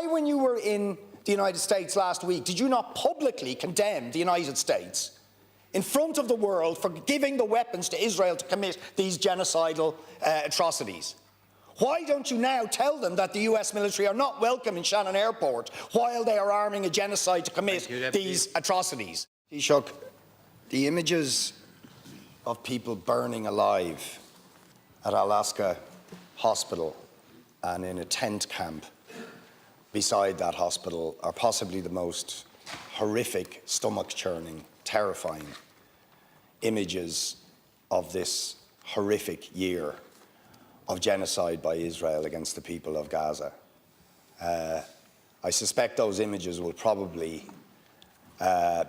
Why, when you were in the United States last week, did you not publicly condemn the United States in front of the world for giving the weapons to Israel to commit these genocidal atrocities? Why don't you now tell them that the US military are not welcome in Shannon Airport while they are arming a genocide to commit these atrocities? Taoiseach, the images of people burning alive at Alaska Hospital and in a tent camp beside that hospital are possibly the most horrific, stomach-churning, terrifying images of this horrific year of genocide by Israel against the people of Gaza. I suspect those images will probably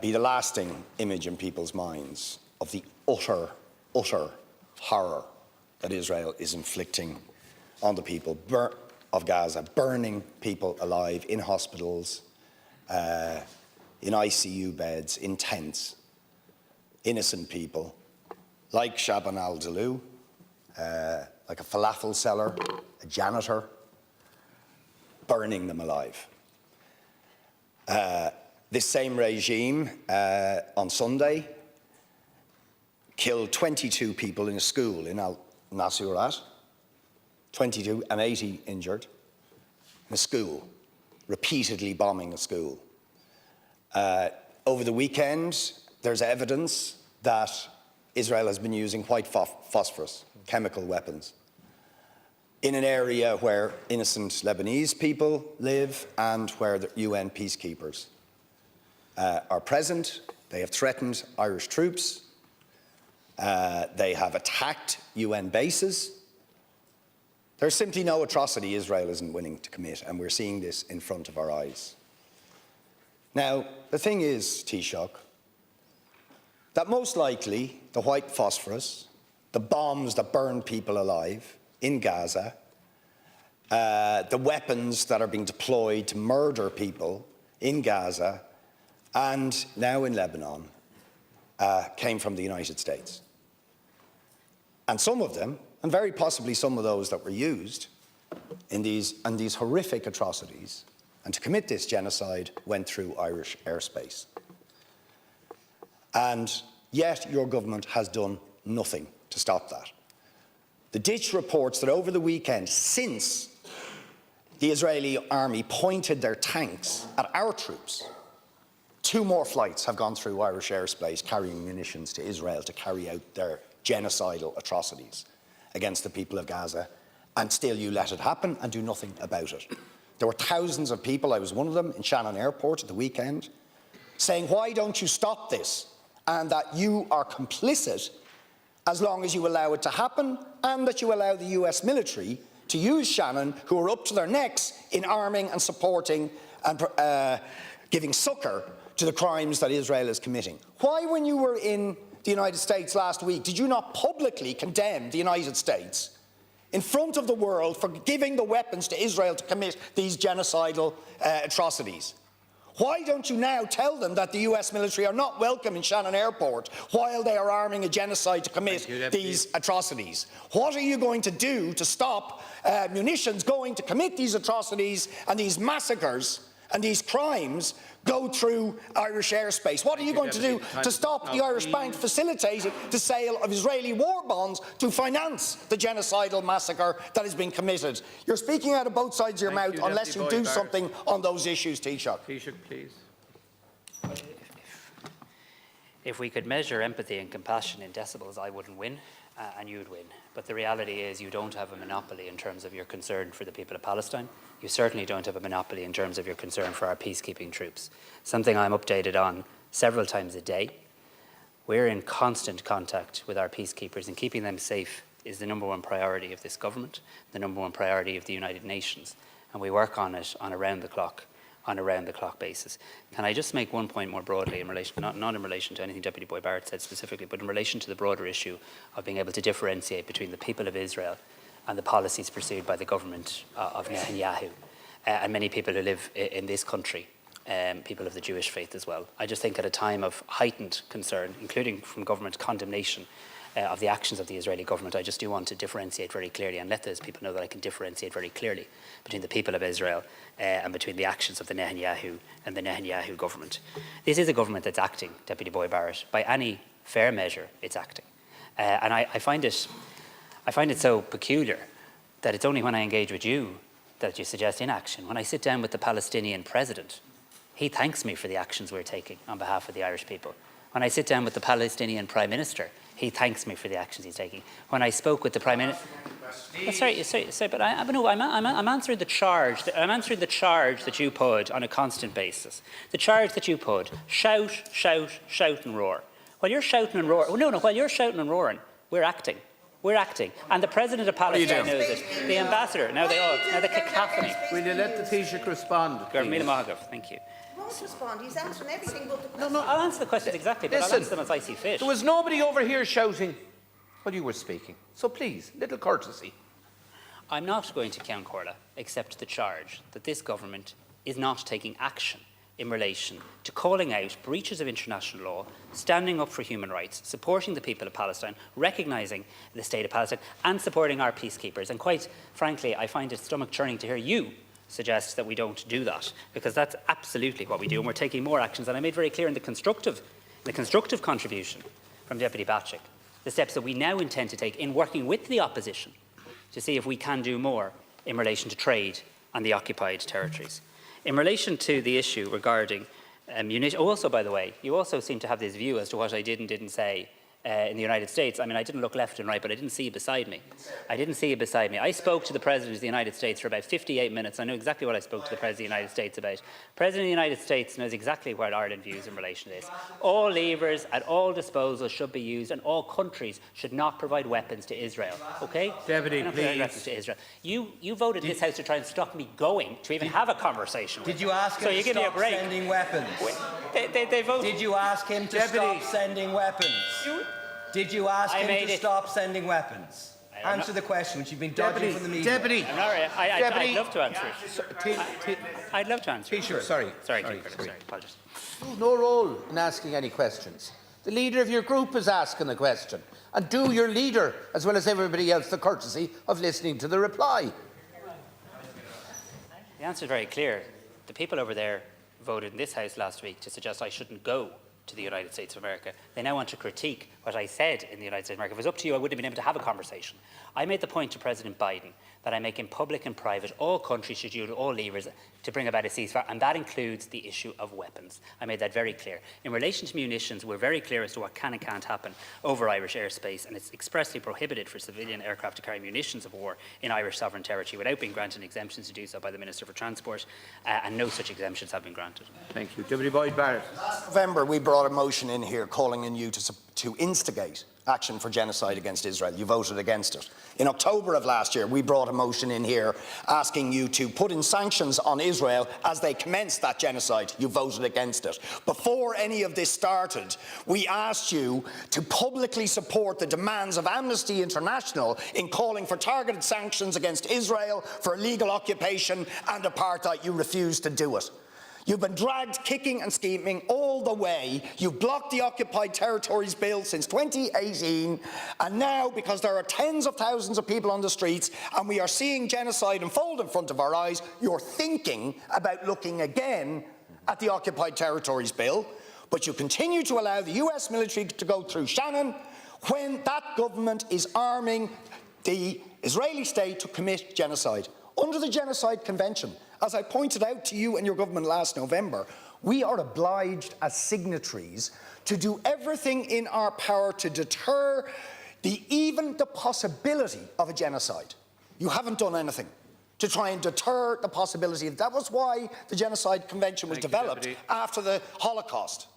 be the lasting image in people's minds of the utter horror that Israel is inflicting on the people of Gaza, burning people alive in hospitals, in ICU beds, in tents, innocent people, like Shaban al-Dalou, like a falafel seller, a janitor, burning them alive. This same regime on Sunday killed 22 people in a school in Al-Nasurat, 22 and 80 injured in a school, repeatedly bombing a school. Over the weekend, there's evidence that Israel has been using white phosphorus, chemical weapons, in an area where innocent Lebanese people live and where the UN peacekeepers are present. They have threatened Irish troops. They have attacked UN bases. There's simply no atrocity Israel isn't willing to commit, and we're seeing this in front of our eyes. Now, the thing is, Taoiseach, that most likely the white phosphorus, the bombs that burn people alive in Gaza, the weapons that are being deployed to murder people in Gaza and now in Lebanon came from the United States. And some of them, and very possibly some of those that were used in these horrific atrocities and to commit this genocide, went through Irish airspace. And yet your government has done nothing to stop that. The Ditch reports that over the weekend, since the Israeli army pointed their tanks at our troops, 2 more flights have gone through Irish airspace carrying munitions to Israel to carry out their genocidal atrocities against the people of Gaza, and still you let it happen and do nothing about it. There were thousands of people, I was one of them, in Shannon Airport at the weekend, saying, why don't you stop this? And that you are complicit as long as you allow it to happen, and that you allow the US military to use Shannon, who are up to their necks in arming and supporting and giving succour to the crimes that Israel is committing. Why, when you were in the United States last week, did you not publicly condemn the United States in front of the world for giving the weapons to Israel to commit these genocidal atrocities? Why don't you now tell them that the US military are not welcome in Shannon Airport while they are arming a genocide to commit these atrocities? What are you going to do to stop munitions going to commit these atrocities and these massacres and these crimes go through Irish airspace? What are you going to do to stop the Irish Bank facilitating the sale of Israeli war bonds to finance the genocidal massacre that is being committed? You're speaking out of both sides of your mouth unless you do something on those issues, Taoiseach. Taoiseach, please. If we could measure empathy and compassion in decibels, I wouldn't win, and you'd win. But the reality is you don't have a monopoly in terms of your concern for the people of Palestine. You certainly don't have a monopoly in terms of your concern for our peacekeeping troops. Something I'm updated on several times a day. We're in constant contact with our peacekeepers, and keeping them safe is the #1 priority of this government, the #1 priority of the United Nations, and we work on it on a round-the-clock basis. Can I just make one point more broadly in relation, not in relation to anything Deputy Boy Barrett said specifically, but in relation to the broader issue of being able to differentiate between the people of Israel and the policies pursued by the government of Netanyahu and many people who live in this country, people of the Jewish faith as well. I just think at a time of heightened concern, including from government condemnation of the actions of the Israeli government. I just do want to differentiate very clearly and let those people know that I can differentiate very clearly between the people of Israel and between the actions of the Netanyahu and the Netanyahu government. This is a government that's acting, Deputy Boy Barrett. By any fair measure, it's acting. And I find it so peculiar that it's only when I engage with you that you suggest inaction. When I sit down with the Palestinian president, he thanks me for the actions we're taking on behalf of the Irish people. When I sit down with the Palestinian Prime Minister, he thanks me for the actions he's taking. When I spoke with the Prime Minister... Sorry, but I'm answering the charge. I'm answering the charge that you put on a constant basis. The charge that you put, shout, shout, shout and roar. While you're shouting and roaring... while you're shouting and roaring, we're acting. We're acting. And the President of Palestine knows it. The Ambassador, now the cacophony. Will you let the Taoiseach respond? Thank you. He won't respond. He's answering everything but the question. No, I'll answer the questions exactly, but I'll answer them as I see fit. There was nobody over here shouting while you were speaking. So please, little courtesy. I'm not going to count, Corla, accept the charge that this government is not taking action in relation to calling out breaches of international law, standing up for human rights, supporting the people of Palestine, recognising the state of Palestine and supporting our peacekeepers. And quite frankly, I find it stomach-churning to hear you suggest that we don't do that, because that's absolutely what we do, and we're taking more actions. And I made very clear in the constructive contribution from Deputy Batchik, the steps that we now intend to take in working with the opposition to see if we can do more in relation to trade on the occupied territories. In relation to the issue regarding munitions, also, by the way, you also seem to have this view as to what I did and didn't say in the United States. I mean, I didn't look left and right, but I didn't see you beside me. I spoke to the President of the United States for about 58 minutes. I know exactly what I spoke to the President of the United States about. The President of the United States knows exactly what Ireland views in relation to this. All levers at all disposals should be used, and all countries should not provide weapons to Israel. Okay? Deputy, please. Weapons to Israel. You voted in this House to try and stop me going to even have a conversation with Did you ask him to stop sending weapons? They voted. Did you ask him to stop sending weapons? Did you ask him to stop sending weapons? Answer the question, which you've been dodging from the media. Deputy. I'd love to answer it. I'd love to answer it. Sorry. Apologies. No role in asking any questions. The leader of your group is asking the question. And do your leader, as well as everybody else, the courtesy of listening to the reply. The answer is very clear. The people over there voted in this House last week to suggest I shouldn't go to the United States of America. They now want to critique what I said in the United States of America. If it was up to you, I wouldn't have been able to have a conversation. I made the point to President Biden that I make in public and private, all countries should use all levers to bring about a ceasefire, and that includes the issue of weapons. I made that very clear. In relation to munitions, we're very clear as to what can and can't happen over Irish airspace, and it's expressly prohibited for civilian aircraft to carry munitions of war in Irish sovereign territory without being granted exemptions to do so by the Minister for Transport, and no such exemptions have been granted. Thank you. Deputy Boyd Barrett. Last November, we brought a motion in here calling on you to instigate action for genocide against Israel. You voted against it. In October of last year, we brought a motion in here asking you to put in sanctions on Israel as they commenced that genocide. You voted against it. Before any of this started, we asked you to publicly support the demands of Amnesty International in calling for targeted sanctions against Israel for illegal occupation and apartheid. You refused to do it. You've been dragged kicking and screaming all the way. You've blocked the Occupied Territories Bill since 2018, and now, because there are tens of thousands of people on the streets and we are seeing genocide unfold in front of our eyes, you're thinking about looking again at the Occupied Territories Bill, but you continue to allow the US military to go through Shannon when that government is arming the Israeli state to commit genocide. Under the Genocide Convention, as I pointed out to you and your government last November, we are obliged as signatories to do everything in our power to deter even the possibility of a genocide. You haven't done anything to try and deter the possibility. That was why the Genocide Convention was developed after the Holocaust.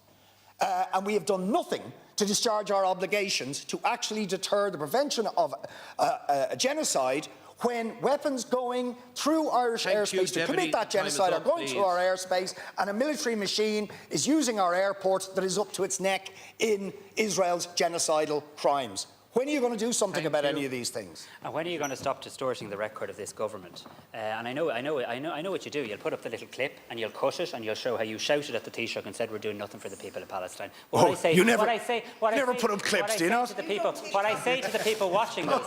And we have done nothing to discharge our obligations to actually deter the prevention of a genocide when weapons going through Irish airspace to commit that genocide are going through our airspace, and a military machine is using our airport that is up to its neck in Israel's genocidal crimes. When are you going to do something about any of these things? And when are you going to stop distorting the record of this government? And I know what you do. You'll put up the little clip and you'll cut it and you'll show how you shouted at the Taoiseach and said we're doing nothing for the people of Palestine. You never put up clips, do you not? What I say to the people watching those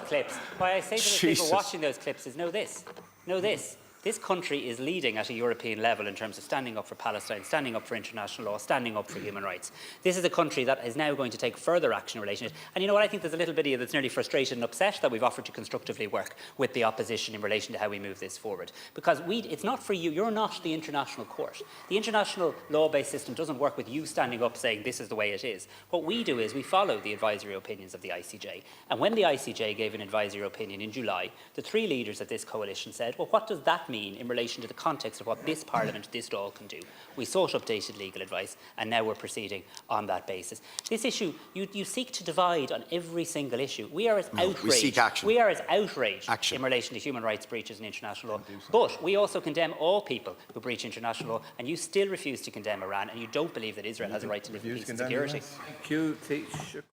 clips, is know this. This country is leading at a European level in terms of standing up for Palestine, standing up for international law, standing up for human rights. This is a country that is now going to take further action in relation to it. And you know what, I think there's a little bit of you that's nearly frustrated and upset that we've offered to constructively work with the opposition in relation to how we move this forward. Because it's not for you, you're not the international court. The international law-based system doesn't work with you standing up saying this is the way it is. What we do is we follow the advisory opinions of the ICJ. And when the ICJ gave an advisory opinion in July, the three leaders of this coalition said, well, what does that mean in relation to the context of what this Parliament, this law can do? We sought updated legal advice and now we're proceeding on that basis. This issue, you seek to divide on every single issue. We are as outraged. We seek action. We are as outraged in relation to human rights breaches in international law. But we also condemn all people who breach international law, and you still refuse to condemn Iran, and you don't believe that Israel has a right to live in peace and security. Thank you, Taoiseach.